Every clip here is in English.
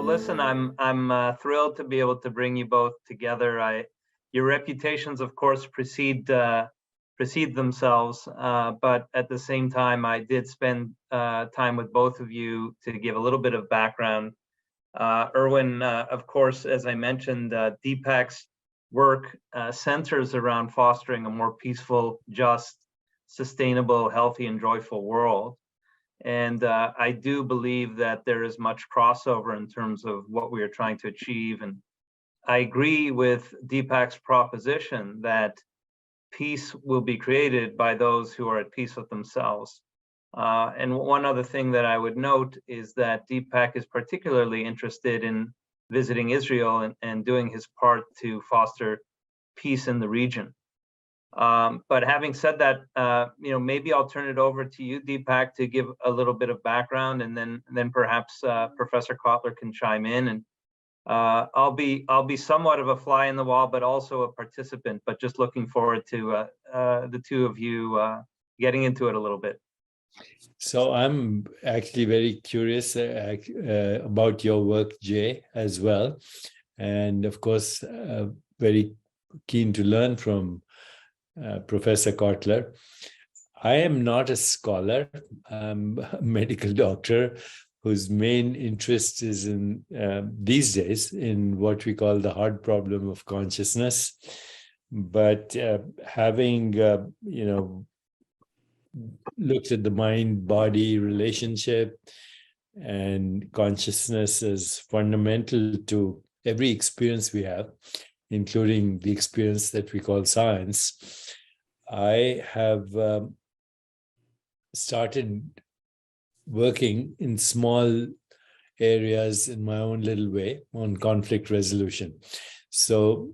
listen, I'm thrilled to be able to bring you both together. Your reputations, of course, precede themselves, but at the same time, I did spend time with both of you to give a little bit of background. Irwin, of course, as I mentioned, Deepak's work centers around fostering a more peaceful, just, sustainable, healthy, and joyful world. And I do believe that there is much crossover in terms of what we are trying to achieve. And I agree with Deepak's proposition that peace will be created by those who are at peace with themselves. And one other thing that I would note is that Deepak is particularly interested in visiting Israel and doing his part to foster peace in the region. But having said that, maybe I'll turn it over to you, Deepak, to give a little bit of background, and then perhaps Professor Cotler can chime in. And I'll be somewhat of a fly in the wall, but also a participant. But just looking forward to the two of you getting into it a little bit. So I'm actually very curious about your work, Jay, as well, and of course, very keen to learn from Professor Cotler. I am not a scholar. I'm a medical doctor whose main interest is in these days in what we call the hard problem of consciousness. But having looked at the mind-body relationship and consciousness as fundamental to every experience we have, including the experience that we call science, I have started working in small areas in my own little way on conflict resolution. So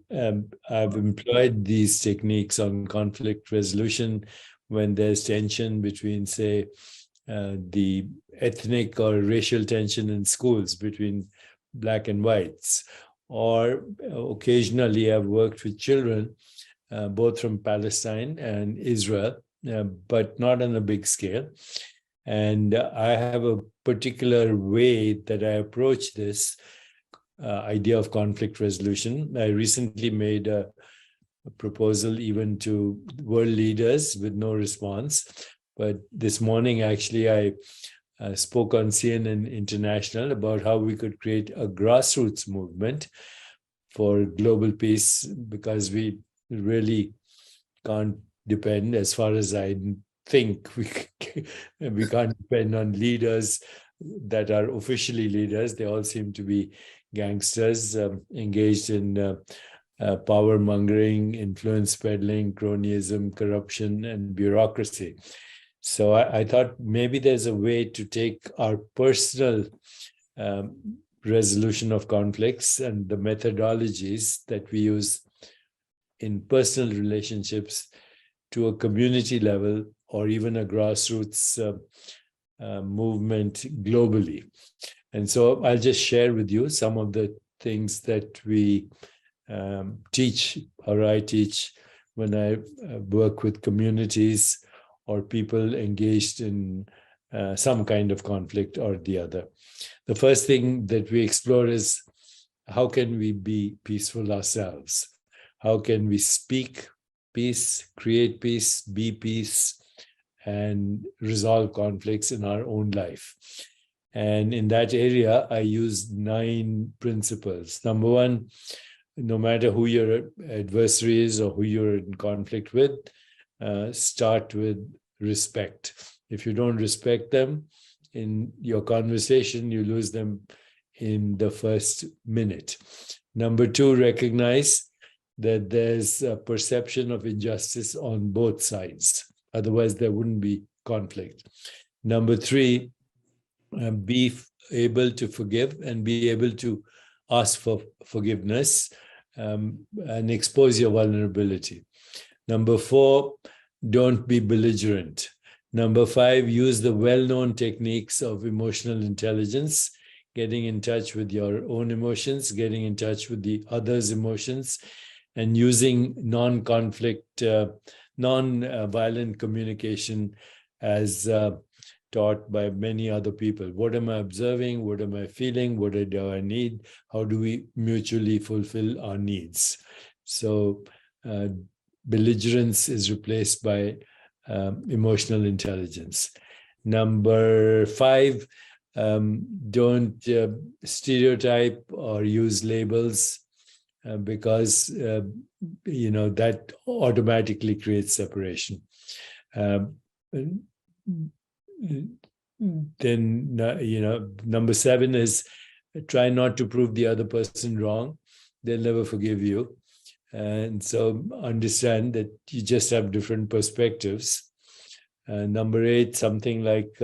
I've employed these techniques on conflict resolution when there's tension between, say, the ethnic or racial tension in schools between black and whites. Or occasionally I've worked with children, both from Palestine and Israel, but not on a big scale. And I have a particular way that I approach this idea of conflict resolution. I recently made a proposal even to world leaders with no response. But this morning, actually, I spoke on CNN International about how we could create a grassroots movement for global peace, because we really can't depend, as far as I think, we can't depend on leaders that are officially leaders. They all seem to be gangsters engaged in power mongering, influence peddling, cronyism, corruption, and bureaucracy. So I thought maybe there's a way to take our personal resolution of conflicts and the methodologies that we use in personal relationships to a community level or even a grassroots movement globally. And so I'll just share with you some of the things that we teach, or I teach, when I work with communities or people engaged in some kind of conflict or the other. The first thing that we explore is, how can we be peaceful ourselves? How can we speak peace, create peace, be peace, and resolve conflicts in our own life? And in that area, I use 9 principles. Number 1, no matter who your adversary is or who you're in conflict with, start with respect. If you don't respect them in your conversation, you lose them in the first minute. Number 2, recognize that there's a perception of injustice on both sides. Otherwise, there wouldn't be conflict. Number 3, be able to forgive and be able to ask for forgiveness and expose your vulnerability. Number 4, don't be belligerent. Number 5, use the well-known techniques of emotional intelligence, getting in touch with your own emotions, getting in touch with the other's emotions, and using non-conflict, non-violent communication as taught by many other people. What am I observing? What am I feeling? What do I need? How do we mutually fulfill our needs? So belligerence is replaced by emotional intelligence. Number 5, don't stereotype or use labels because that automatically creates separation. Then number 7 is try not to prove the other person wrong. They'll never forgive you. And so understand that you just have different perspectives. Number 8, something like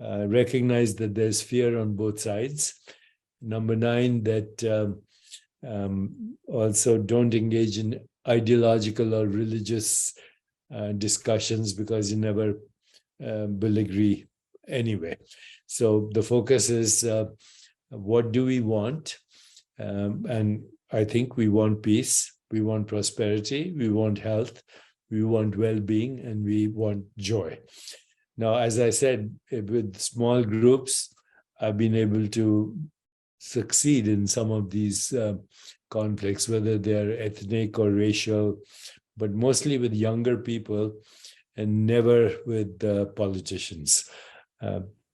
recognize that there's fear on both sides. Number 9, that also don't engage in ideological or religious discussions because you never will agree anyway. So the focus is what do we want? And I think we want peace, we want prosperity, we want health, we want well-being, and we want joy. Now, as I said, with small groups, I've been able to succeed in some of these conflicts, whether they're ethnic or racial, but mostly with younger people and never with politicians.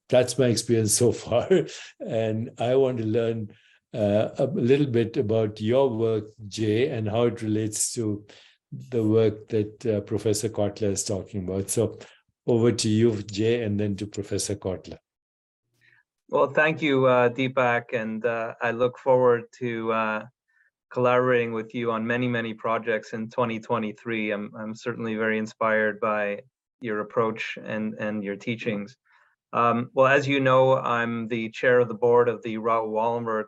That's my experience so far. And I want to learn a little bit about your work, Jay, and how it relates to the work that Professor Cotler is talking about. So over to you, Jay, and then to Professor Cotler. Well, thank you, Deepak, and I look forward to collaborating with you on many, many projects in 2023. I'm certainly very inspired by your approach and your teachings. Well, as you know, I'm the chair of the board of the Raoul Wallenberg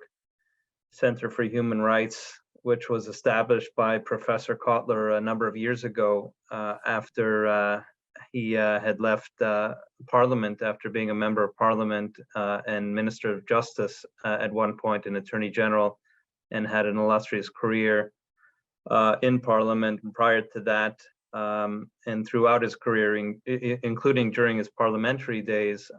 Center for Human Rights, which was established by Professor Cotler a number of years ago after he had left Parliament after being a member of Parliament and Minister of Justice at one point, and Attorney General, and had an illustrious career in Parliament. And prior to that, and throughout his career, including during his parliamentary days,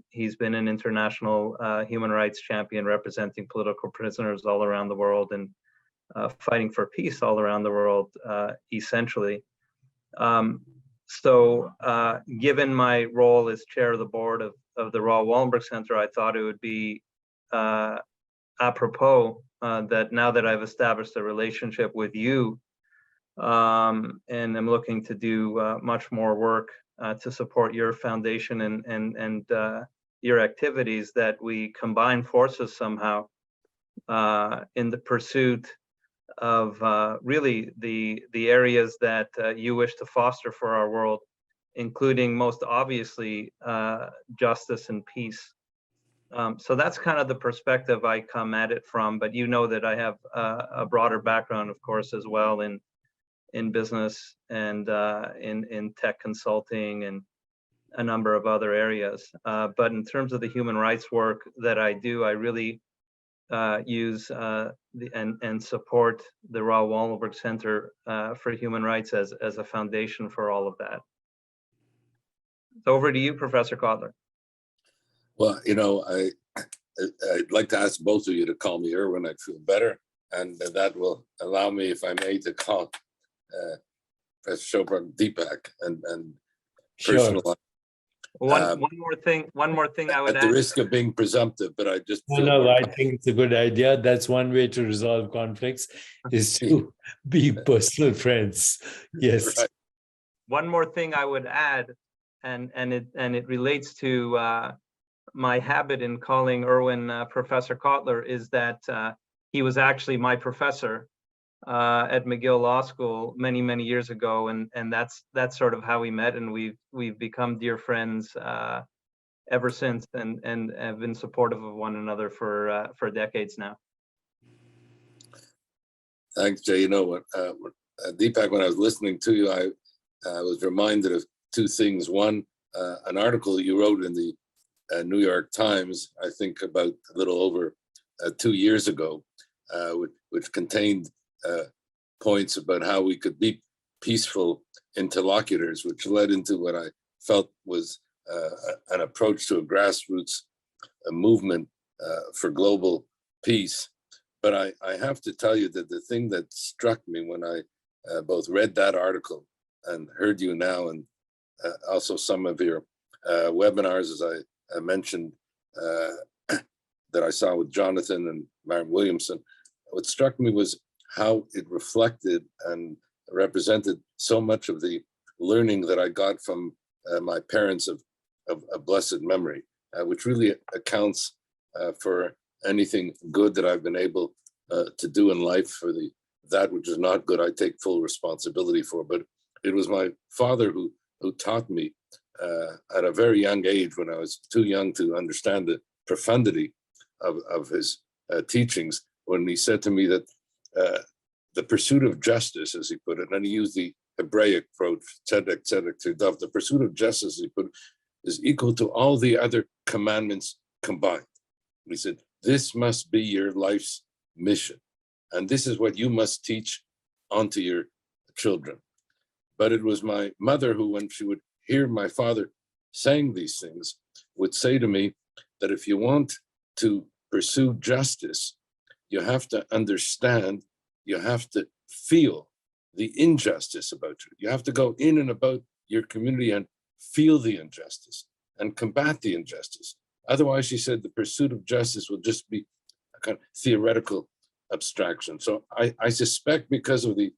he's been an international human rights champion representing political prisoners all around the world and fighting for peace all around the world, essentially. So given my role as chair of the board of the Raoul Wallenberg Center, I thought it would be apropos that now that I've established a relationship with you, and I'm looking to do much more work to support your foundation and your activities, that we combine forces somehow in the pursuit of really the areas that you wish to foster for our world, including most obviously justice and peace. So that's kind of the perspective I come at it from, but you know that I have a broader background, of course, as well in business and in tech consulting and a number of other areas. But in terms of the human rights work that I do, I really use and support the Raoul Wallenberg Center for Human Rights as a foundation for all of that. So over to you, Professor Cotler. Well, I'd like to ask both of you to call me Irwin. I'd feel better, and that will allow me, if I may, to call Professor Chopra Deepak and personal. Sure. One more thing I would add. At the risk of being presumptive, but I just I think it's a good idea. That's one way to resolve conflicts, is to be personal friends. Yes. Right. One more thing I would add, and it relates to my habit in calling Irwin Professor Cotler, is that he was actually my professor at McGill Law School many years ago, and that's sort of how we met, and we've become dear friends ever since, and have been supportive of one another for decades now. Thanks, Jay. Deepak, when I was listening to you, I was reminded of two things. One, an article you wrote in the New York Times, I think about a little over 2 years ago, which contained points about how we could be peaceful interlocutors, which led into what I felt was an approach to a grassroots movement for global peace. But I have to tell you that the thing that struck me when I both read that article and heard you now, and also some of your webinars, as I mentioned, that I saw with Jonathan and Mariam Williamson, what struck me was how it reflected and represented so much of the learning that I got from my parents of blessed memory, which really accounts for anything good that I've been able to do in life. For that which is not good, I take full responsibility for. But it was my father who taught me at a very young age, when I was too young to understand the profundity of his teachings, when he said to me that the pursuit of justice, as he put it, and he used the Hebraic approach, tzedek, tzedek, tzedek, the pursuit of justice, as he put it, is equal to all the other commandments combined. He said, this must be your life's mission. And this is what you must teach onto your children. But it was my mother who, when she would hear my father saying these things, would say to me that if you want to pursue justice, you have to understand, you have to feel the injustice about you. You have to go in and about your community and feel the injustice and combat the injustice. Otherwise, she said, the pursuit of justice will just be a kind of theoretical abstraction. So I suspect, because of the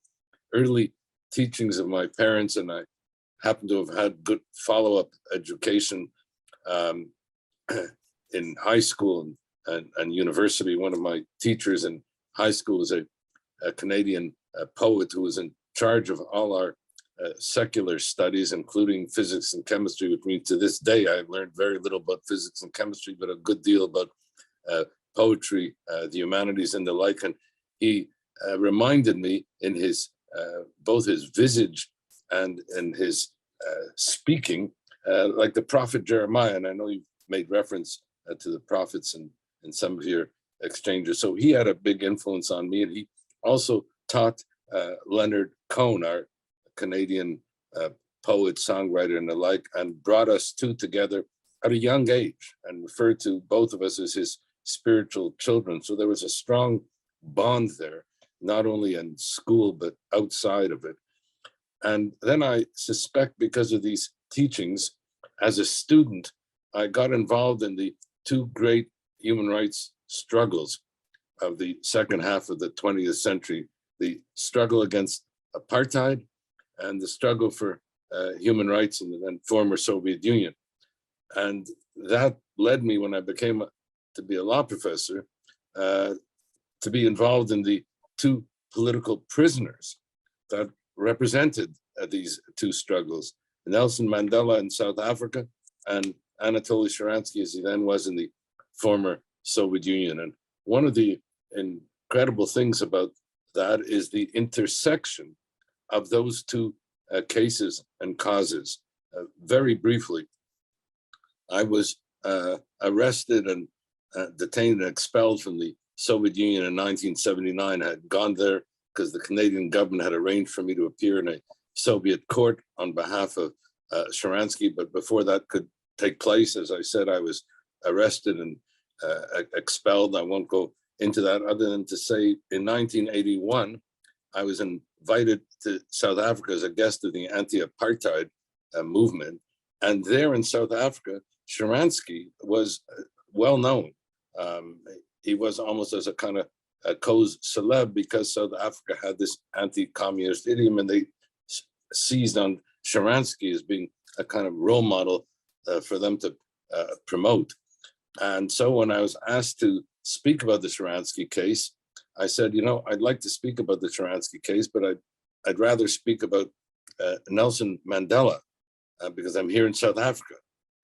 early teachings of my parents, and I happen to have had good follow-up education in high school and university. One of my teachers in high school is a Canadian poet who was in charge of all our secular studies, including physics and chemistry, which means to this day I've learned very little about physics and chemistry, but a good deal about poetry, the humanities, and the like. And he reminded me in his both his visage and in his speaking, like the prophet Jeremiah. And I know you've made reference to the prophets in some of your exchanges. So he had a big influence on me, and he also taught Leonard Cohen, our Canadian poet, songwriter, and the like, and brought us two together at a young age and referred to both of us as his spiritual children. So there was a strong bond there, not only in school, but outside of it. And then I suspect, because of these teachings, as a student, I got involved in the two great human rights struggles of the second half of the 20th century, the struggle against apartheid and the struggle for human rights in the then former Soviet Union. And that led me, when I became to be a law professor, to be involved in the two political prisoners that represented these two struggles: Nelson Mandela in South Africa and Anatoly Sharansky, as he then was, in the former Soviet Union. And one of the incredible things about that is the intersection of those two cases and causes. Very briefly, I was arrested and detained and expelled from the Soviet Union in 1979. I had gone there because the Canadian government had arranged for me to appear in a Soviet court on behalf of Sharansky. But before that could take place, as I said, I was arrested and expelled. I won't go into that, other than to say in 1981, I was invited to South Africa as a guest of the anti-apartheid movement. And there in South Africa, Sharansky was well known. He was almost as a kind of a cause celeb, because South Africa had this anti-communist idiom, and they seized on Sharansky as being a kind of role model for them to promote. And so when I was asked to speak about the Sharansky case, I said, I'd like to speak about the Sharansky case, but I'd rather speak about Nelson Mandela because I'm here in South Africa.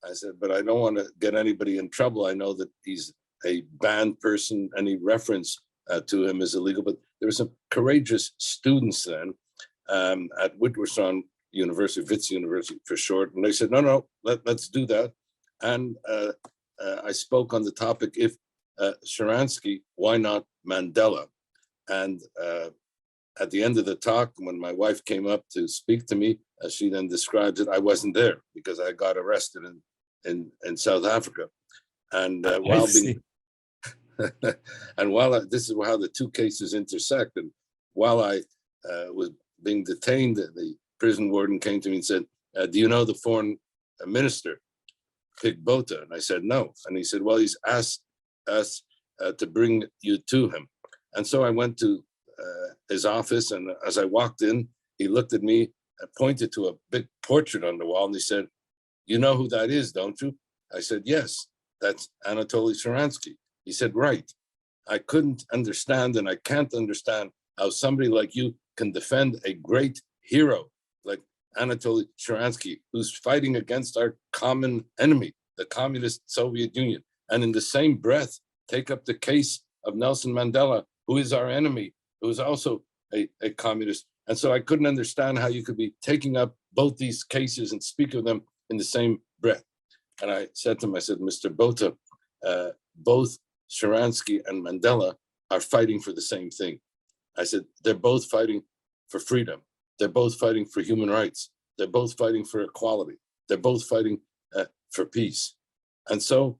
I said, but I don't want to get anybody in trouble. I know that he's a banned person. Any reference to him is illegal. But there were some courageous students then at Witwatersrand University, Wits University for short, and they said, no, let's do that. And I spoke on the topic, if Sharansky, why not Mandela? And at the end of the talk, when my wife came up to speak to me, as she then describes it, I wasn't there because I got arrested in in South Africa. And I while see. being and this is how the two cases intersect. And while I was being detained, the prison warden came to me and said, "Do you know the foreign minister, Pig Botha?" And I said, "No." And he said, "Well, he's asked us to bring you to him." And so I went to his office, and as I walked in, he looked at me and pointed to a big portrait on the wall, and he said, "You know who that is, don't you?" I said, "Yes, that's Anatoly Sharansky." He said, "Right." I couldn't understand, and I can't understand how somebody like you can defend a great hero like Anatoly Sharansky, who's fighting against our common enemy, the communist Soviet Union, and in the same breath, take up the case of Nelson Mandela, who is our enemy, who is also a communist. And so I couldn't understand how you could be taking up both these cases and speak of them in the same breath. And I said to him, I said, "Mr. Botha, both Sharansky and Mandela are fighting for the same thing." I said, "They're both fighting for freedom. They're both fighting for human rights. They're both fighting for equality. They're both fighting for peace." And so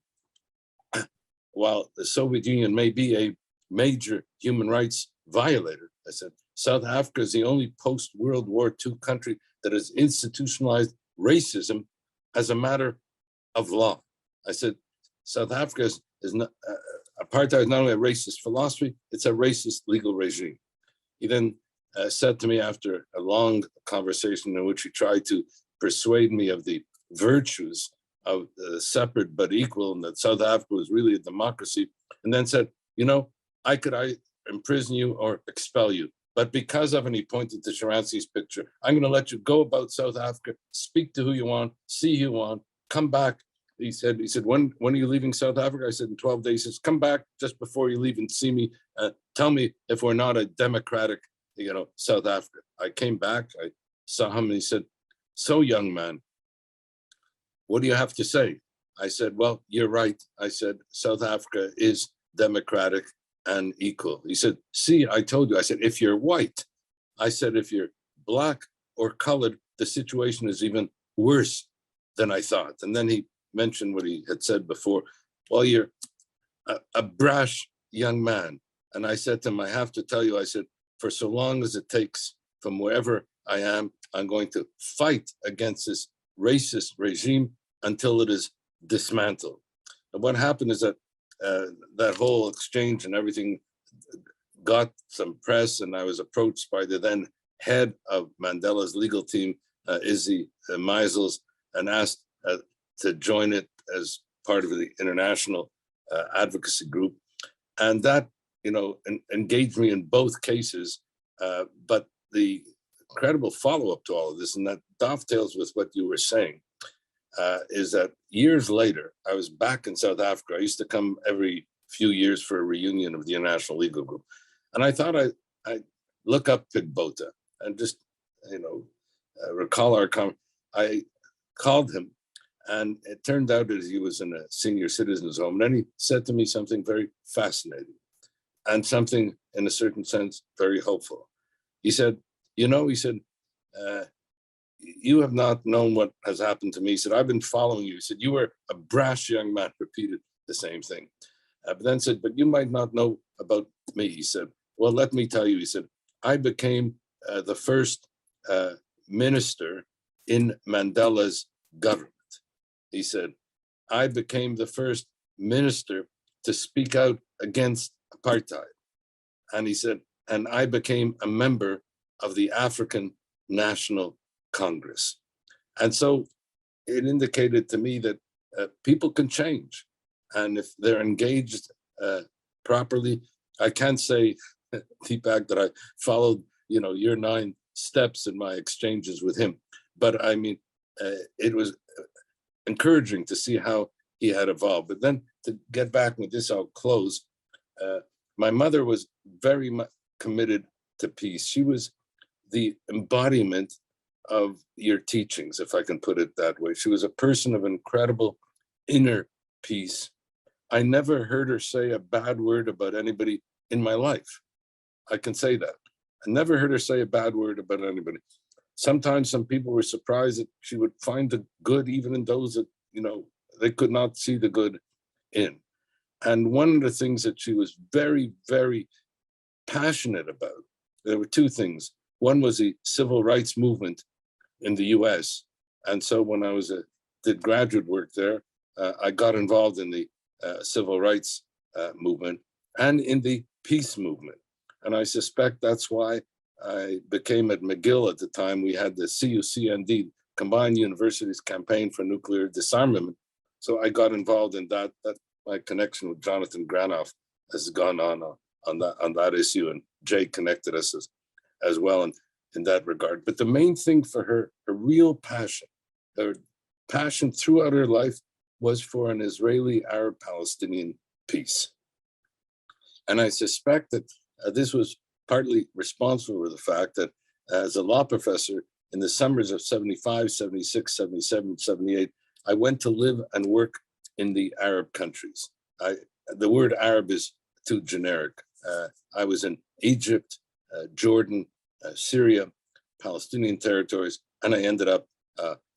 while the Soviet Union may be a major human rights violator, I said, South Africa is the only post-World War II country that has institutionalized racism as a matter of law. I said, South Africa is not, apartheid is not only a racist philosophy, it's a racist legal regime. He then said to me after a long conversation in which he tried to persuade me of the virtues of separate but equal, and that South Africa was really a democracy, and then said, "You know, I could imprison you or expel you, but because of," and he pointed to Sharansky's picture, "I'm going to let you go about South Africa, speak to who you want, see who you want, come back." He said, when are you leaving South Africa? I said, "In 12 days. He says, "Come back just before you leave and see me. Tell me if we're not a democratic, South Africa." I came back, I saw him, and he said, "So, young man, what do you have to say?" I said, "Well, you're right." I said, "South Africa is democratic and equal." He said, "See, I told you." I said, "If you're white," I said, "if you're black or colored, the situation is even worse than I thought." And then he mentioned what he had said before. "Well, you're a brash young man." And I said to him, "I have to tell you," I said, "for so long as it takes, from wherever I am, I'm going to fight against this racist regime until it is dismantled." And what happened is that that whole exchange and everything got some press, and I was approached by the then head of Mandela's legal team, Izzy Meisels, and asked to join it as part of the international advocacy group. And that, engaged me in both cases. But the incredible follow-up to all of this, and that dovetails with what you were saying, is that years later, I was back in South Africa. I used to come every few years for a reunion of the International Legal Group. And I thought I'd look up Pig Botha and just, recall our I called him, and it turned out that he was in a senior citizens home. And then he said to me something very fascinating and something, in a certain sense, very hopeful. He said, he said, "You have not known what has happened to me." He said, "I've been following you." He said, "You were a brash young man," repeated the same thing. But then said, "But you might not know about me." He said, "Well, let me tell you." He said, "I became the first minister in Mandela's government." He said, "I became the first minister to speak out against apartheid." And he said, "And I became a member of the African National Congress." And so it indicated to me that people can change. And if they're engaged properly, I can't say, Deepak, that I followed, your 9 steps in my exchanges with him. But I mean, it was encouraging to see how he had evolved. But then to get back with this, I'll close. My mother was very much committed to peace. She was the embodiment of your teachings, if I can put it that way. She was a person of incredible inner peace. I never heard her say a bad word about anybody in my life. I can say that. I never heard her say a bad word about anybody. Sometimes some people were surprised that she would find the good even in those that, they could not see the good in. And one of the things that she was very, very passionate about, there were two things. One was the civil rights movement in the US. And so when I did graduate work there, I got involved in the civil rights movement and in the peace movement. And I suspect that's why I became at McGill at the time. We had the CUCND, Combined Universities Campaign for Nuclear Disarmament. So I got involved in that. That my connection with Jonathan Granoff has gone on that issue, and Jay connected us as well in that regard. But the main thing for her real passion, her passion throughout her life was for an Israeli-Arab-Palestinian peace. And I suspect that this was partly responsible for the fact that as a law professor in the summers of 75, 76, 77, 78, I went to live and work in the Arab countries. The word Arab is too generic. I was in Egypt, Jordan, Syria, Palestinian territories, and I ended up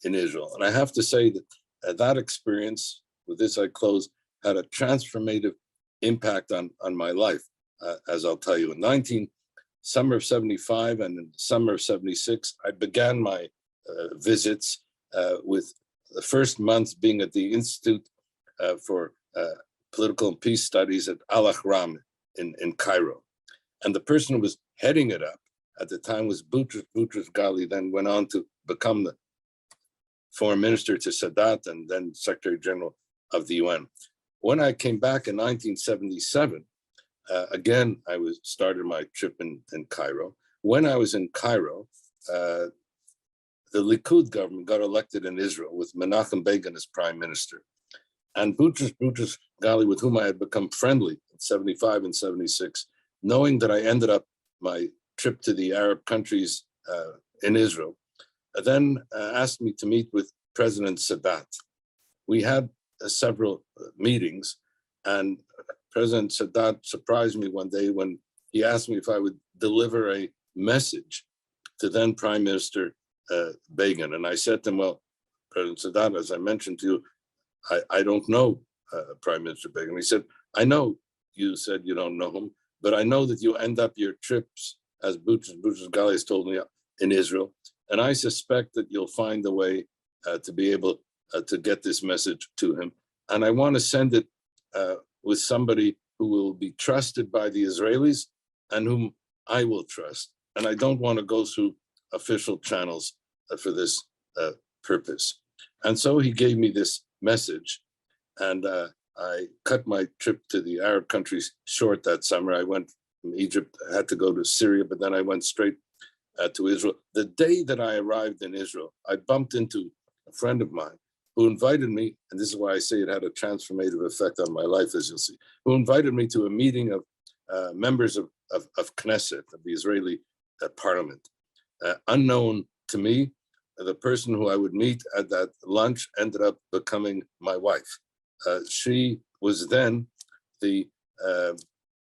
in Israel. And I have to say that that experience, with this I close, had a transformative impact on my life, as I'll tell you. In summer of 75 and in summer of 76, I began my visits with the first month being at the Institute for Political and Peace Studies at Al-Ahram in Cairo. And the person who was heading it up at the time was Boutros Ghali, then went on to become the foreign minister to Sadat and then Secretary General of the UN. When I came back in 1977, again, I started my trip in Cairo. When I was in Cairo, the Likud government got elected in Israel with Menachem Begin as prime minister. And Boutros Ghali, with whom I had become friendly in 75 and 76, knowing that I ended up my trip to the Arab countries in Israel, then asked me to meet with President Sadat. We had several meetings, and President Sadat surprised me one day when he asked me if I would deliver a message to then Prime Minister Begin. And I said to him, well, President Sadat, as I mentioned to you, I don't know Prime Minister Begin. He said, I know you said you don't know him, but I know that you end up your trips, as Boutros Ghali has told me, in Israel. And I suspect that you'll find a way to be able to get this message to him. And I want to send it with somebody who will be trusted by the Israelis and whom I will trust. And I don't want to go through official channels for this purpose. And so he gave me this message, and I cut my trip to the Arab countries short that summer. I went from Egypt, I had to go to Syria, but then I went straight to Israel. The day that I arrived in Israel, I bumped into a friend of mine who invited me, and this is why I say it had a transformative effect on my life, as you'll see, who invited me to a meeting of members of Knesset, of the Israeli parliament. Unknown to me, the person who I would meet at that lunch ended up becoming my wife. She was then the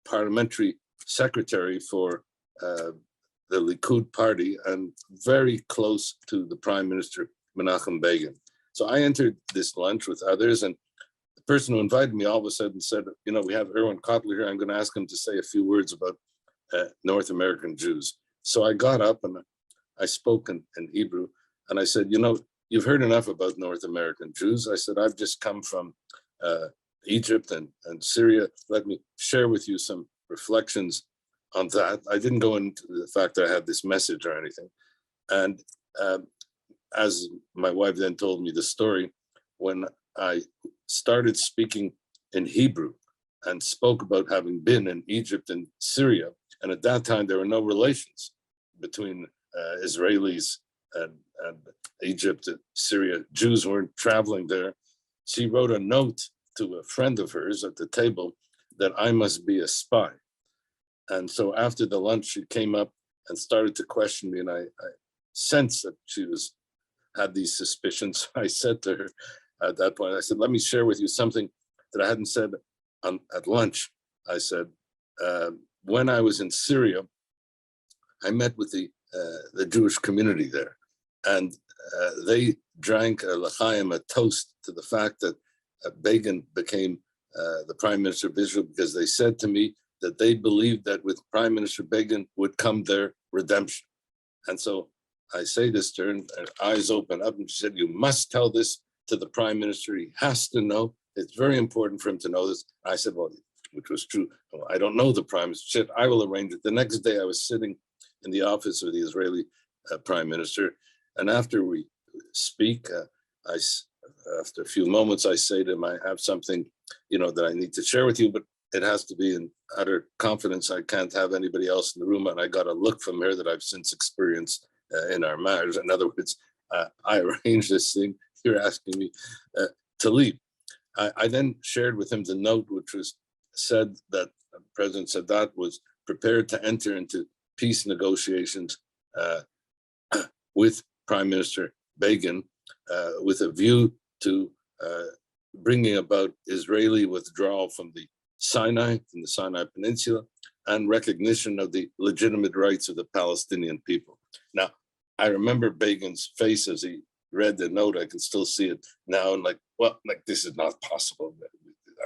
parliamentary secretary for the Likud party and very close to the Prime Minister Menachem Begin. So I entered this lunch with others, and the person who invited me all of a sudden said, you know, we have Irwin Cotler here. I'm going to ask him to say a few words about North American Jews. So I got up and I spoke in Hebrew, and I said, you know, you've heard enough about North American Jews. I said, I've just come from Egypt and Syria. Let me share with you some reflections on that. I didn't go into the fact that I had this message or anything. And as my wife then told me the story, when I started speaking in Hebrew and spoke about having been in Egypt and Syria, and at that time there were no relations between Israelis and Egypt and Syria. Jews weren't traveling there. She wrote a note to a friend of hers at the table that I must be a spy. And so after the lunch, she came up and started to question me, and I sensed that she had these suspicions. I said to her at that point, I said, let me share with you something that I hadn't said at lunch. I said, when I was in Syria, I met with the Jewish community there, and they drank a l'chaim, a toast to the fact that Begin became the Prime Minister of Israel because they said to me that they believed that with Prime Minister Begin would come their redemption. And so I say this to her, and her eyes open up, and she said, "You must tell this to the Prime Minister. He has to know. It's very important for him to know this." I said, well, which was true. "Well, I don't know the Prime Minister." She said, "I will arrange it." The next day I was sitting in the office of the Israeli Prime Minister, and after we speak, after a few moments, I say to him, "I have something, that I need to share with you, but it has to be in utter confidence. I can't have anybody else in the room." And I got a look from her that I've since experienced in our marriage. In other words, I arranged this thing. You're asking me to leave. I then shared with him the note, which was said that President Sadat was prepared to enter into peace negotiations with Prime Minister Begin with a view to bringing about Israeli withdrawal from the Sinai Peninsula, and recognition of the legitimate rights of the Palestinian people. Now, I remember Begin's face as he read the note. I can still see it now, and this is not possible.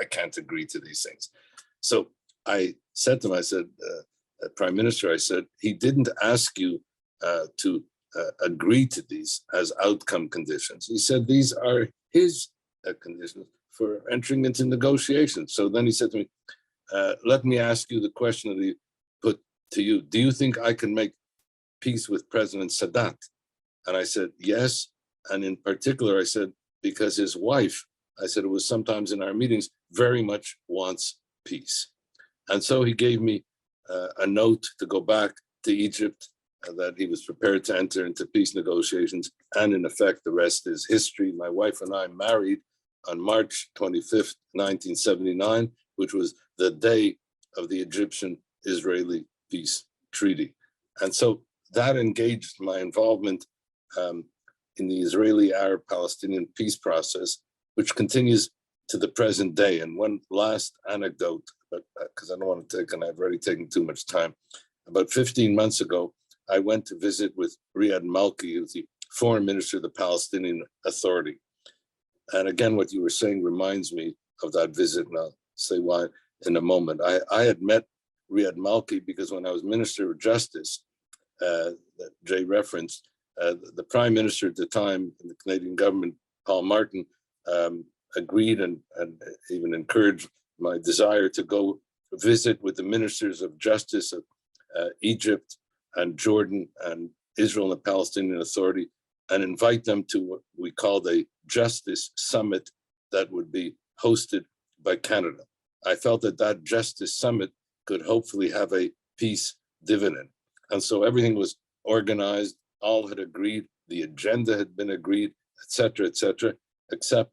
I can't agree to these things. So I said to him, I said, Prime Minister, I said, he didn't ask you to agree to these as outcome conditions. He said these are his conditions for entering into negotiations. So then he said to me, let me ask you the question that he put to you. Do you think I can make peace with President Sadat? And I said, yes. And in particular, I said, because his wife, I said, it was sometimes in our meetings, very much wants peace. And so he gave me a note to go back to Egypt, that he was prepared to enter into peace negotiations. And in effect, the rest is history. My wife and I married on March 25th, 1979, which was the day of the Egyptian-Israeli peace treaty. And so that engaged my involvement in the Israeli-Arab-Palestinian peace process, which continues to the present day. And one last anecdote, but because I don't want to take, and I've already taken too much time. About 15 months ago, I went to visit with Riyad Malki, who's the foreign minister of the Palestinian Authority. And again, what you were saying reminds me of that visit, and I'll say why in a moment. I had met Riyad Malki because when I was Minister of Justice, that Jay referenced, the Prime Minister at the time in the Canadian government, Paul Martin, agreed and even encouraged my desire to go visit with the ministers of justice of Egypt and Jordan and Israel and the Palestinian Authority, and invite them to what we called a justice summit that would be hosted by Canada. I felt that that justice summit could hopefully have a peace dividend. And so everything was organized, all had agreed, the agenda had been agreed, et cetera, except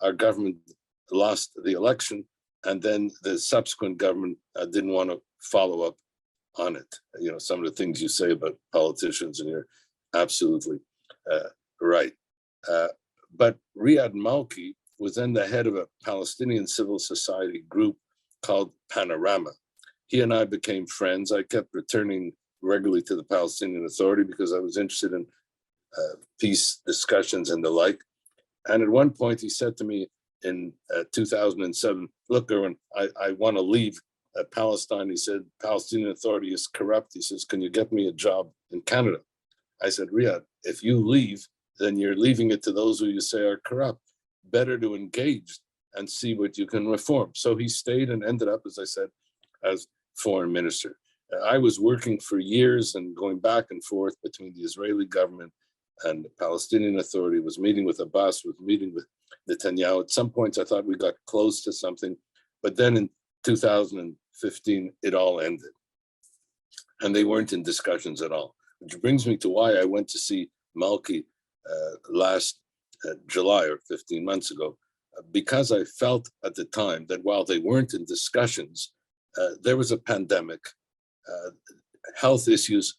our government lost the election, and then the subsequent government didn't want to follow up on it. You know, some of the things you say about politicians, and you're absolutely right. But Riyad Malki was then the head of a Palestinian civil society group called Panorama. He and I became friends. I kept returning regularly to the Palestinian Authority because I was interested in peace discussions and the like. And at one point he said to me in 2007, look, Irwin, I want to leave Palestine. He said, Palestinian Authority is corrupt. He says, can you get me a job in Canada? I said, Riyad, if you leave, then you're leaving it to those who you say are corrupt. Better to engage and see what you can reform. So he stayed and ended up, as I said, as foreign minister. I was working for years and going back and forth between the Israeli government and the Palestinian Authority, was meeting with Abbas, was meeting with Netanyahu. At some points, I thought we got close to something, but then in 2015, it all ended. And they weren't in discussions at all, which brings me to why I went to see Malki last July or 15 months ago, because I felt at the time that while they weren't in discussions, there was a pandemic. Health issues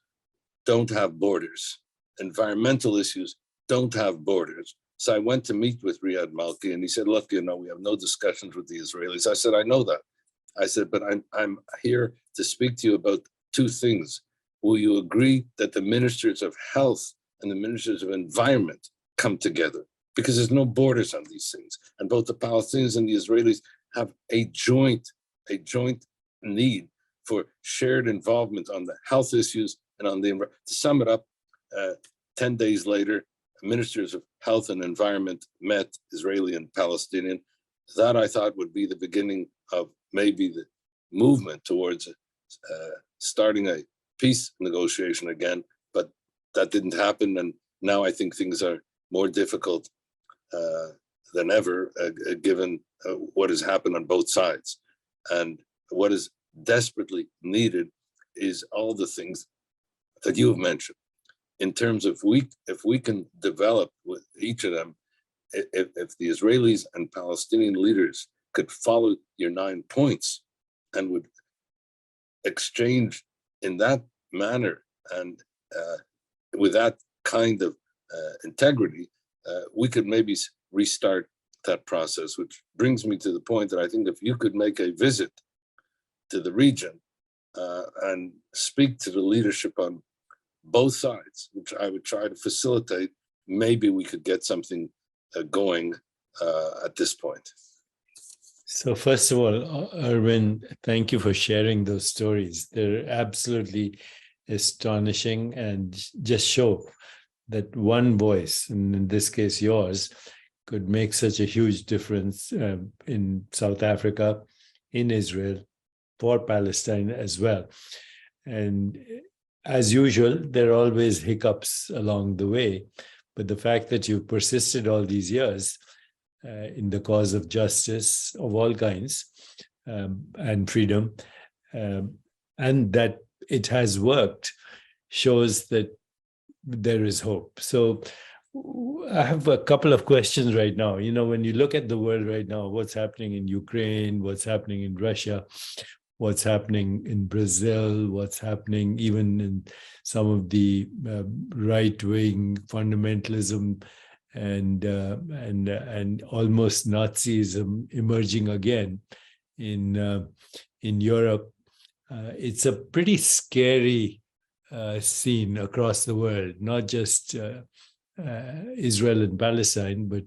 don't have borders. Environmental issues don't have borders. So I went to meet with Riyad Malki, and he said, look, you know, we have no discussions with the Israelis. I said, I know that. I said, but I'm here to speak to you about two things. Will you agree that the ministers of health and the ministers of environment come together because there's no borders on these things. And both the Palestinians and the Israelis have a joint need for shared involvement on the health issues and on the environment. To sum it up, 10 days later, ministers of health and environment met, Israeli and Palestinian. That I thought would be the beginning of maybe the movement towards starting a peace negotiation again, but that didn't happen. And now I think things are more difficult than ever, given what has happened on both sides. And what is desperately needed is all the things that you have mentioned in terms of if we can develop with each of them, if the Israelis and Palestinian leaders could follow your 9 points and would exchange in that manner and with that kind of integrity, we could maybe restart that process, which brings me to the point that I think if you could make a visit to the region and speak to the leadership on both sides, which I would try to facilitate, maybe we could get something going at this point. So first of all, Irwin, thank you for sharing those stories. They're absolutely astonishing and just show that one voice, and in this case yours, could make such a huge difference in South Africa, in Israel, for Palestine as well. And as usual, there are always hiccups along the way, but the fact that you've persisted all these years in the cause of justice of all kinds and freedom, and that it has worked, shows that there is hope. So I have a couple of questions right now. You know, when you look at the world right now, what's happening in Ukraine, what's happening in Russia, what's happening in Brazil, what's happening even in some of the right-wing fundamentalism and almost Nazism emerging again in Europe. It's a pretty scary scene across the world, not just Israel and Palestine, but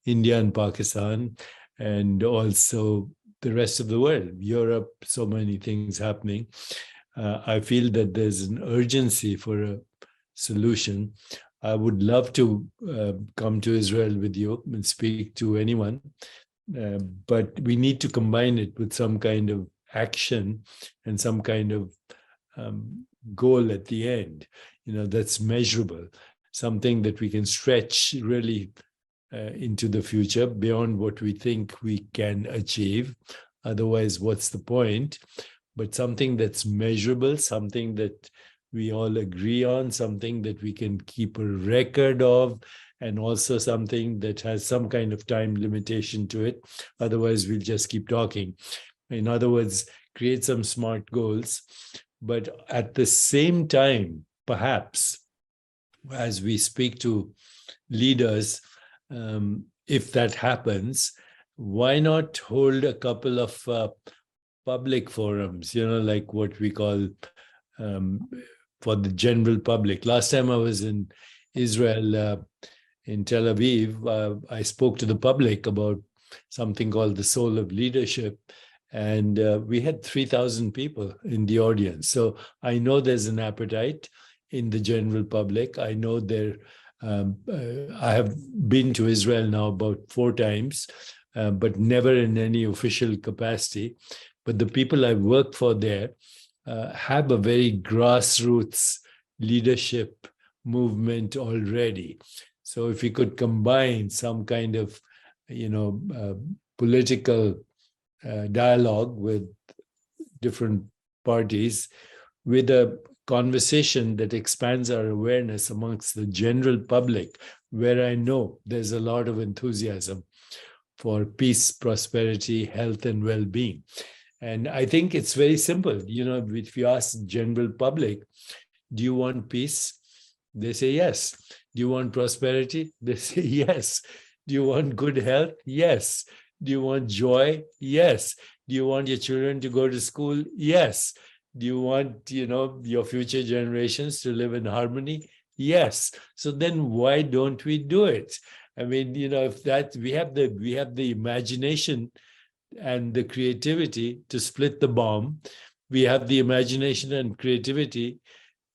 India and Pakistan, and also the rest of the world, Europe, so many things happening. I feel that there's an urgency for a solution. I would love to come to Israel with you and speak to anyone, but we need to combine it with some kind of action and some kind of goal at the end, you know, that's measurable, something that we can stretch really into the future beyond what we think we can achieve. Otherwise, what's the point? But something that's measurable, something that we all agree on, something that we can keep a record of, and also something that has some kind of time limitation to it. Otherwise, we'll just keep talking. In other words, create some smart goals. But at the same time, perhaps, as we speak to leaders, if that happens, why not hold a couple of public forums, you know, like what we call for the general public. Last time I was in Israel, in Tel Aviv, I spoke to the public about something called the Soul of Leadership, and we had 3,000 people in the audience. So I know there's an appetite in the general public. I know I have been to Israel now about 4 times, but never in any official capacity. But the people I work for there have a very grassroots leadership movement already. So if we could combine some kind of, you know, political dialogue with different parties with a conversation that expands our awareness amongst the general public, where I know there's a lot of enthusiasm for peace, prosperity, health, and well-being. And I think it's very simple. You know, if you ask the general public, do you want peace? They say yes. Do you want prosperity? They say yes. Do you want good health? Yes. Do you want joy? Yes. Do you want your children to go to school? Yes. Do you want, you know, your future generations to live in harmony? Yes. So then why don't we do it? I mean, if that we have the imagination and the creativity to split the bomb, we have the imagination and creativity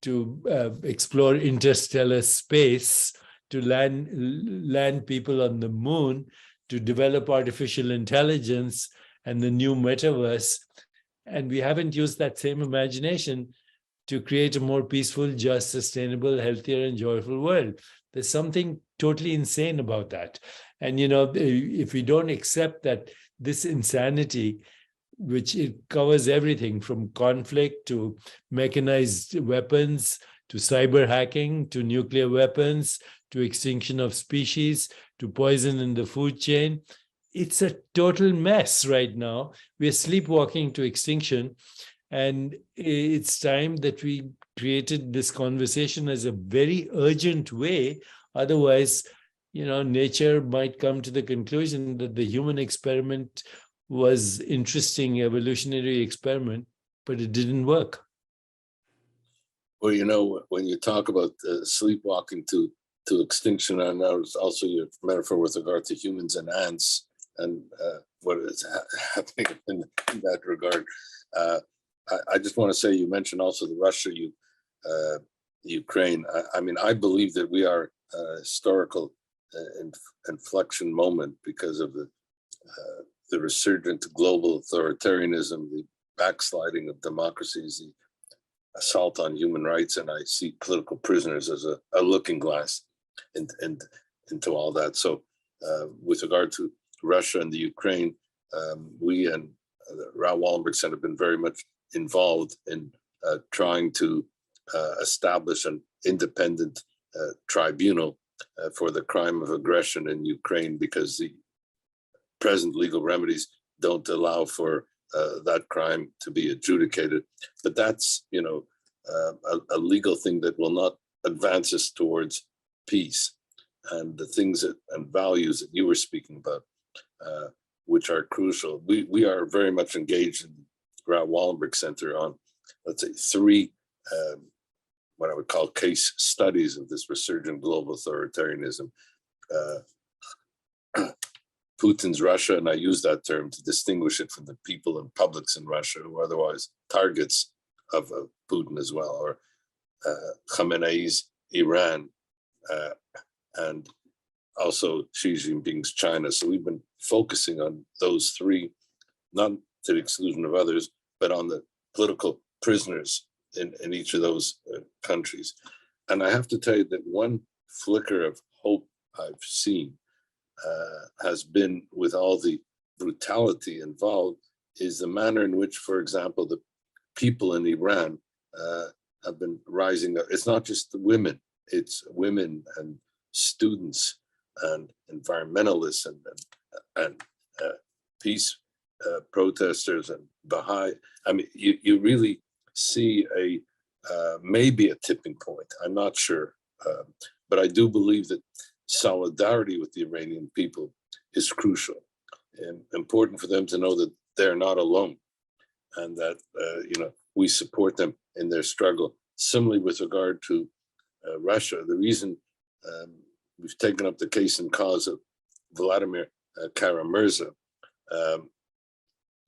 to explore interstellar space, to land people on the moon, to develop artificial intelligence and the new metaverse. And we haven't used that same imagination to create a more peaceful, just, sustainable, healthier, and joyful world. There's something totally insane about that. And, if we don't accept that this insanity, which it covers everything from conflict to mechanized weapons, to cyber hacking, to nuclear weapons, to extinction of species, to poison in the food chain. It's a total mess right now. We're sleepwalking to extinction. And it's time that we created this conversation as a very urgent way. Otherwise, nature might come to the conclusion that the human experiment was interesting evolutionary experiment, but it didn't work. Well, when you talk about sleepwalking to extinction, and now it's also your metaphor with regard to humans and ants and what is happening in that regard. I just want to say, you mentioned also the Russia, Ukraine. I mean, I believe that we are a historical inflection moment because of the resurgent global authoritarianism, the backsliding of democracies, the assault on human rights, and I see political prisoners as a looking glass into all that. So with regard to Russia and the Ukraine, we and the Raoul Wallenberg Center have been very much involved in trying to establish an independent tribunal for the crime of aggression in Ukraine, because the present legal remedies don't allow for that crime to be adjudicated. But that's, a legal thing that will not advance us towards peace and the things and values that you were speaking about, which are crucial. We are very much engaged in the Raoul Wallenberg Center on, let's say, 3 what I would call case studies of this resurgent global authoritarianism. Putin's Russia, and I use that term to distinguish it from the people and publics in Russia who are otherwise targets of Putin as well, or Khamenei's Iran, and also Xi Jinping's China. So we've been focusing on those 3, not to the exclusion of others, but on the political prisoners in each of those countries. And I have to tell you that one flicker of hope I've seen has been, with all the brutality involved, is the manner in which, for example, the people in Iran have been rising up. It's not just the women, it's women and students and environmentalists and peace protesters and Baha'i. I mean, you really see maybe a tipping point. I'm not sure, but I do believe that solidarity with the Iranian people is crucial, and important for them to know that they're not alone, and that we support them in their struggle. Similarly, with regard to Russia, the reason we've taken up the case and cause of Vladimir Kara-Murza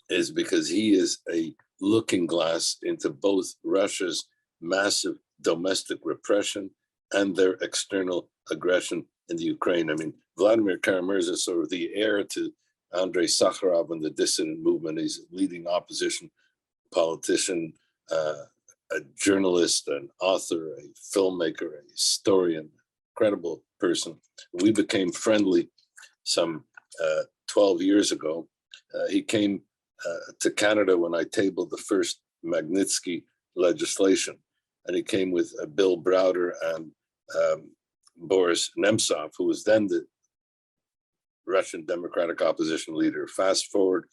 is because he is a looking glass into both Russia's massive domestic repression and their external aggression in the Ukraine. I mean, Vladimir Kara-Murza is sort of the heir to Andrei Sakharov and the dissident movement. He's a leading opposition politician, a journalist, an author, a filmmaker, a historian, incredible person. We became friendly some 12 years ago. He came to Canada when I tabled the first Magnitsky legislation, and he came with Bill Browder and Boris Nemtsov, who was then the Russian Democratic Opposition leader. Fast forward,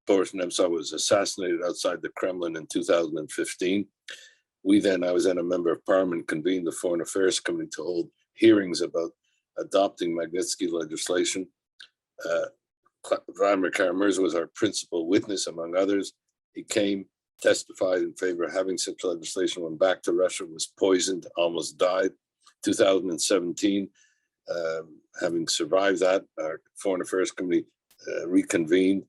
Boris Nemtsov was assassinated outside the Kremlin in 2015. I was then a member of parliament, convened the Foreign Affairs Committee to hold hearings about adopting Magnitsky legislation. Vladimir Kara-Murza was our principal witness, among others. He came, testified in favor of having such legislation, went back to Russia, was poisoned, almost died. 2017, Having survived that, our Foreign Affairs Committee reconvened,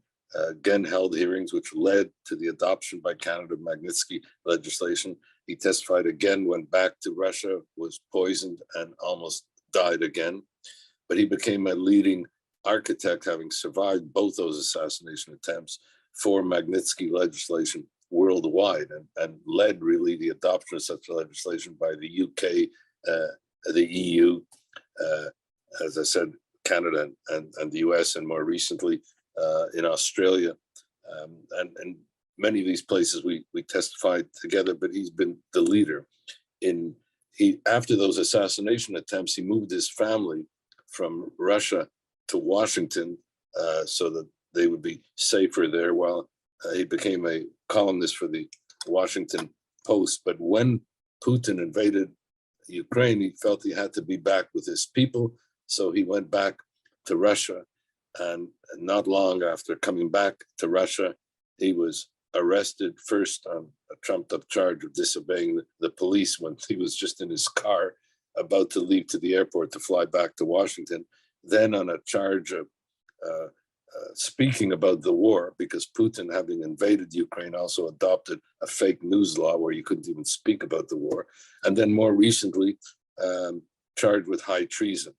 again held hearings, which led to the adoption by Canada of Magnitsky legislation. He testified again, went back to Russia, was poisoned, and almost died again. But he became a leading architect, having survived both those assassination attempts, for Magnitsky legislation worldwide, and led really the adoption of such legislation by the UK, the EU, as I said, Canada and the US, and more recently in Australia. And many of these places we testified together, but he's been the leader. After those assassination attempts, he moved his family from Russia to Washington so that they would be safer there, while he became a columnist for the Washington Post. But when Putin invaded Ukraine, he felt he had to be back with his people, so he went back to Russia. And not long after coming back to Russia, he was arrested first on a trumped-up charge of disobeying the police when he was just in his car about to leave to the airport to fly back to Washington. Then on a charge of speaking about the war, because Putin, having invaded Ukraine, also adopted a fake news law where you couldn't even speak about the war. And then more recently, charged with high treason.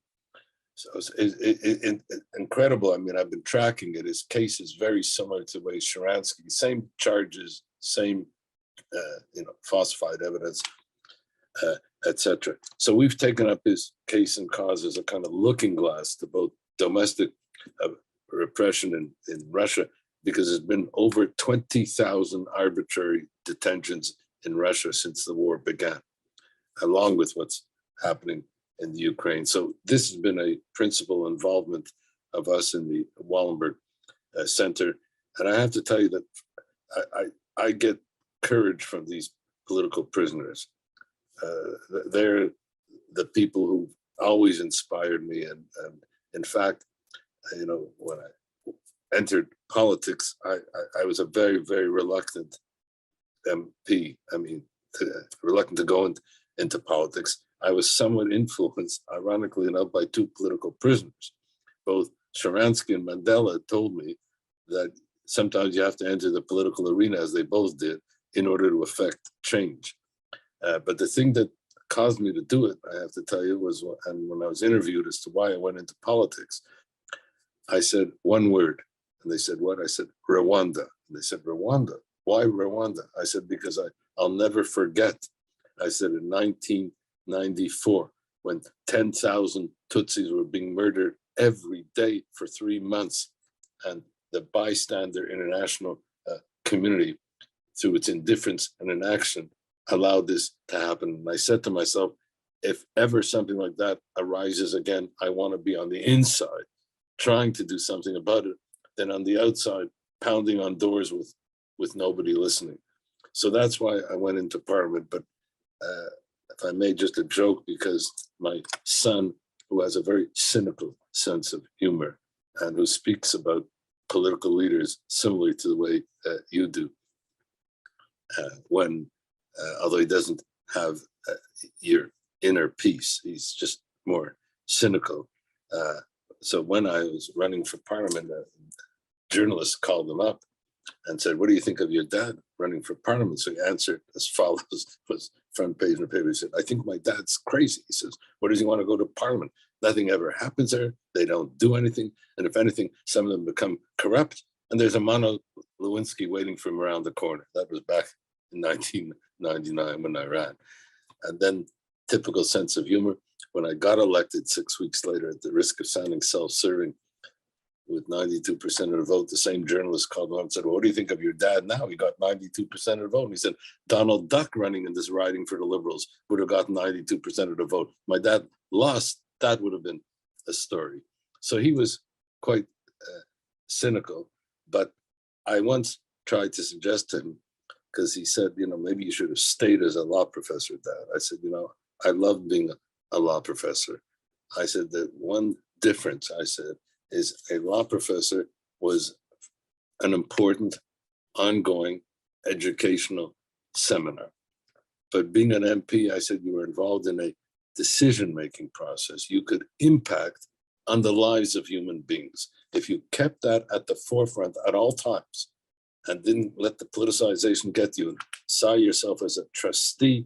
So it's incredible. I mean, I've been tracking it. His case is very similar to the way Sharansky, same charges, same, falsified evidence, etc. So we've taken up his case and cause as a kind of looking glass to both domestic repression in Russia, because there's been over 20,000 arbitrary detentions in Russia since the war began, along with what's happening in the Ukraine. So this has been a principal involvement of us in the Wallenberg Center. And I have to tell you that I get courage from these political prisoners. They're the people who always inspired me. And in fact, when I entered politics, I was a very, very reluctant MP. I mean, reluctant to go into politics. I was somewhat influenced, ironically enough, by two political prisoners. Both Sharansky and Mandela told me that sometimes you have to enter the political arena, as they both did, in order to affect change. But the thing that caused me to do it, I have to tell you, was when I was interviewed as to why I went into politics, I said one word, and they said, what? I said, Rwanda. And they said, Rwanda? Why Rwanda? I said, because I'll never forget. I said, in 1994, when 10,000 Tutsis were being murdered every day for 3 months, and the bystander international community, through its indifference and inaction, allowed this to happen. And I said to myself, if ever something like that arises again, I want to be on the inside, trying to do something about it, than on the outside, pounding on doors with nobody listening. So that's why I went into Parliament. But if I may, just a joke, because my son, who has a very cynical sense of humor and who speaks about political leaders similarly to the way you do, although he doesn't have your inner peace, he's just more cynical. So when I was running for Parliament, a journalist called him up and said, what do you think of your dad running for Parliament? So he answered as follows, was front page in the paper. He said, I think my dad's crazy. He says, what does he want to go to Parliament? Nothing ever happens there. They don't do anything. And if anything, some of them become corrupt. And there's a Mono Lewinsky waiting for him around the corner. That was back in 1999 when I ran. And then, typical sense of humor, when I got elected 6 weeks later, at the risk of sounding self-serving, with 92% of the vote, the same journalist called on and said, well, what do you think of your dad now? He got 92% of the vote. And he said, Donald Duck running in this riding for the Liberals would have gotten 92% of the vote. My dad lost. That would have been a story. So he was quite cynical. But I once tried to suggest to him, because he said, maybe you should have stayed as a law professor, Dad. I said, I love being a law professor. I said that one difference, I said, is a law professor was an important, ongoing educational seminar. But being an MP, I said, you were involved in a decision-making process. You could impact on the lives of human beings if you kept that at the forefront at all times and didn't let the politicization get you and saw yourself as a trustee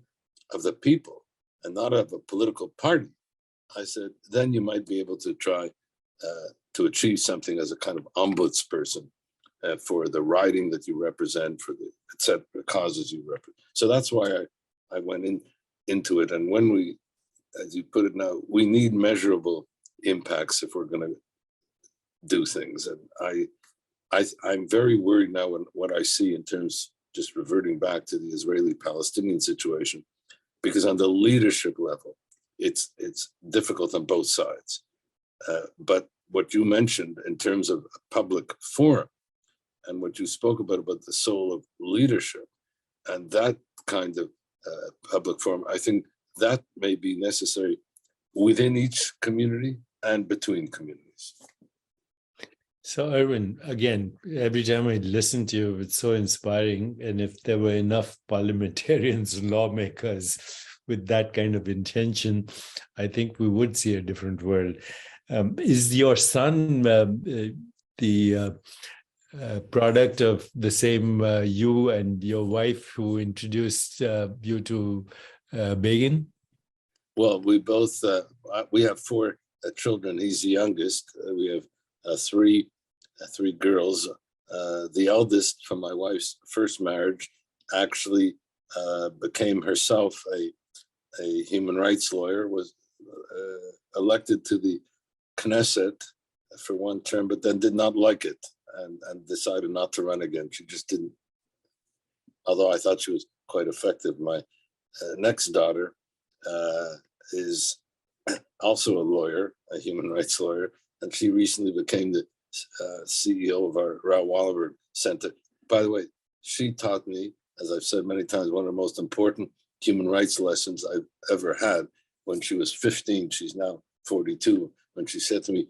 of the people and not of a political party. I said, then you might be able to try to achieve something as a kind of ombudsperson for the riding that you represent, for the et cetera, causes you represent. So that's why I went into it. And when we, as you put it now, we need measurable impacts if we're going to do things. And I'm very worried now when what I see in terms, just reverting back to the Israeli-Palestinian situation, because on the leadership level, it's difficult on both sides. But what you mentioned in terms of a public forum and what you spoke about the soul of leadership and that kind of public forum, I think that may be necessary within each community and between communities. So, Irwin, again, every time I listen to you, it's so inspiring. And if there were enough parliamentarians and lawmakers with that kind of intention, I think we would see a different world. Is your son the product of the same you and your wife who introduced you to Begin? Well, we both, we have 4 children. He's the youngest. We have 3 girls. The eldest from my wife's first marriage actually became herself a human rights lawyer, was elected to the Knesset for 1 term, but then did not like it and decided not to run again. She just didn't, although I thought she was quite effective. My next daughter is also a lawyer, a human rights lawyer, and she recently became the CEO of our Raoul Wallenberg Center. By the way, she taught me, as I've said many times, one of the most important human rights lessons I've ever had. When she was 15, she's now 42, when she said to me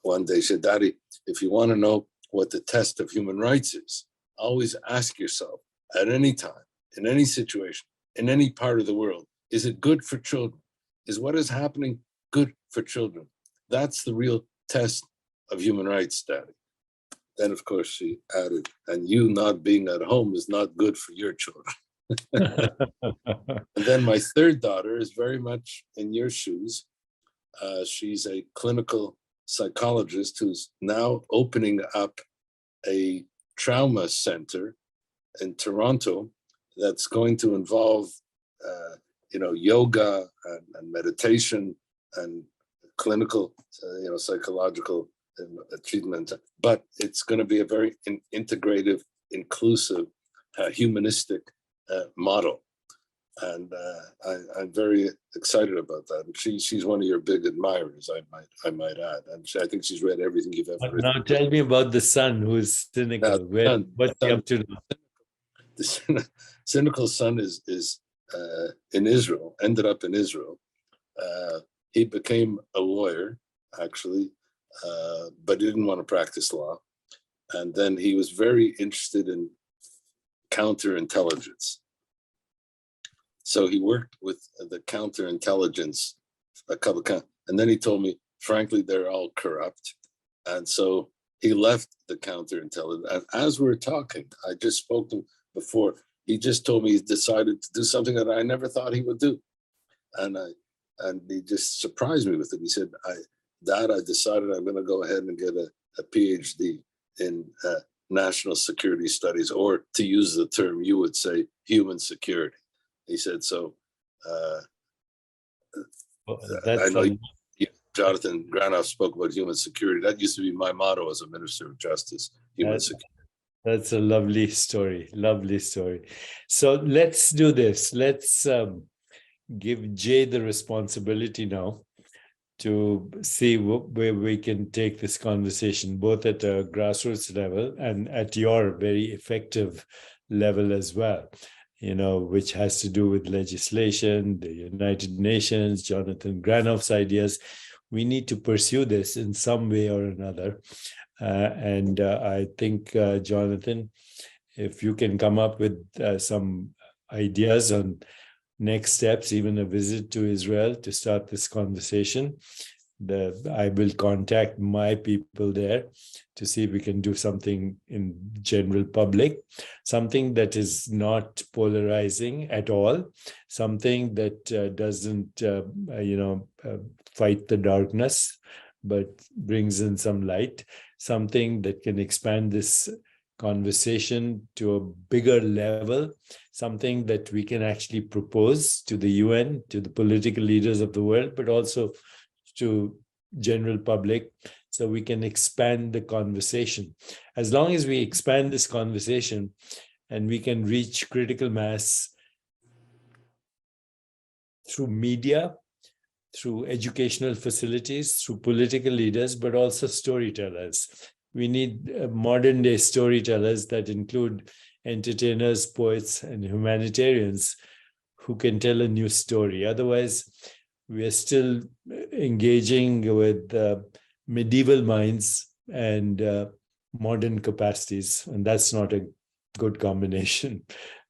one day, she said, "Daddy, if you want to know what the test of human rights is, always ask yourself at any time, in any situation, in any part of the world, is it good for children? Is what is happening good for children? That's the real test of human rights, Daddy." Then, of course, she added, "And you not being at home is not good for your children." And then my third daughter is very much in your shoes. She's a clinical psychologist who's now opening up a trauma center in Toronto that's going to involve yoga and meditation and clinical psychological treatment, but it's going to be a very integrative, inclusive, humanistic model, and I'm very excited about that. And she's one of your big admirers, I might add, and I think she's read everything you've ever written. Now tell me about the son who's cynical. What's he up to now? The cynical son is in Israel, ended up in Israel. He became a lawyer, actually, but he didn't want to practice law. And then he was very interested in counterintelligence. So he worked with the counterintelligence, and then he told me, frankly, they're all corrupt. And so he left the counterintelligence. And as we're talking, I just spoke to him before, he just told me he's decided to do something that I never thought he would do. And he just surprised me with it. He said, Dad, I decided I'm going to go ahead and get a PhD in national security studies, or to use the term you would say, human security. He said, so I know Jonathan Granoff spoke about human security. That used to be my motto as a Minister of Justice, human security. That's a lovely story, lovely story. So let's do this. Let's give Jay the responsibility now to see where we can take this conversation, both at a grassroots level and at your very effective level as well, which has to do with legislation, the United Nations, Jonathan Granoff's ideas. We need to pursue this in some way or another. And I think, Jonathan, if you can come up with some ideas on next steps, even a visit to Israel to start this conversation. I will contact my people there to see if we can do something in general public, something that is not polarizing at all, something that doesn't, fight the darkness, but brings in some light, something that can expand this conversation to a bigger level, something that we can actually propose to the UN, to the political leaders of the world, but also to general public, so we can expand the conversation. As long as we expand this conversation and we can reach critical mass through media, through educational facilities, through political leaders, but also storytellers. We need modern day storytellers that include entertainers, poets, and humanitarians who can tell a new story. Otherwise, we are still engaging with medieval minds and modern capacities, and that's not a good combination.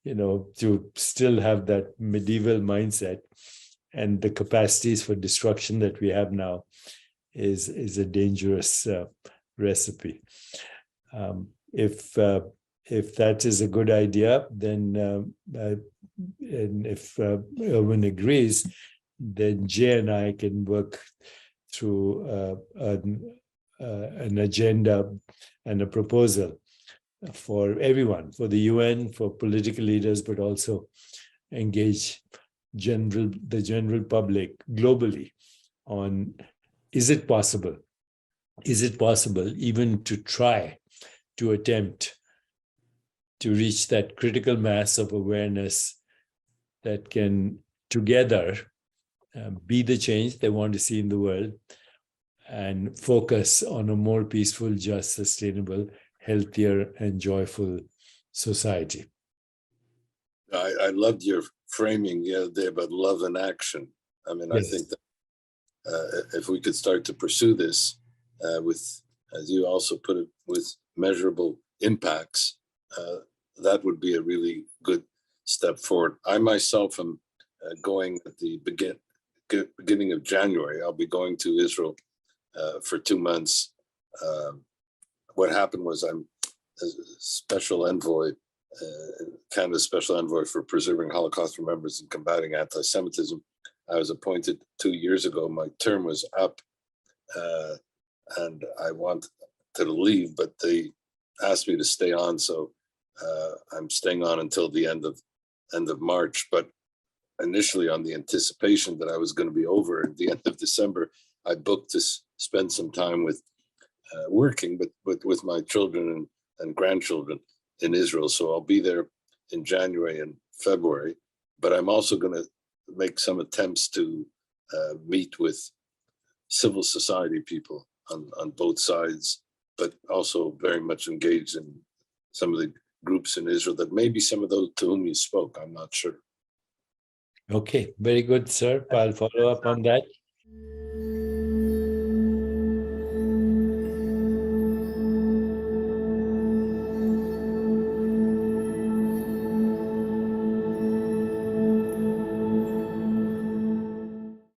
To still have that medieval mindset and the capacities for destruction that we have now is a dangerous recipe. If that is a good idea, then and if Irwin agrees, then Jay and I can work through an agenda and a proposal for everyone, for the UN, for political leaders, but also engage the general public globally on, is it possible even to try to attempt to reach that critical mass of awareness that can together be the change they want to see in the world and focus on a more peaceful, just, sustainable, healthier, and joyful society. I loved your framing the other day about love and action. I mean, yes. I think that if we could start to pursue this with, as you also put it, with measurable impacts, that would be a really good step forward. I myself am going at the beginning of January. I'll be going to Israel for 2 months. What happened was I'm a special envoy, Canada's special envoy for preserving Holocaust remembrance and combating anti-Semitism. I was appointed 2 years ago. My term was up and I wanted to leave, but they asked me to stay on. So I'm staying on until the end of March. But initially, on the anticipation that I was going to be over at the end of December, I booked to spend some time with working, but with my children and grandchildren in Israel. So I'll be there in January and February, but I'm also going to make some attempts to meet with civil society people on both sides, but also very much engaged in some of the groups in Israel that maybe some of those to whom you spoke. I'm not sure. Okay, very good, sir. I'll follow up on that.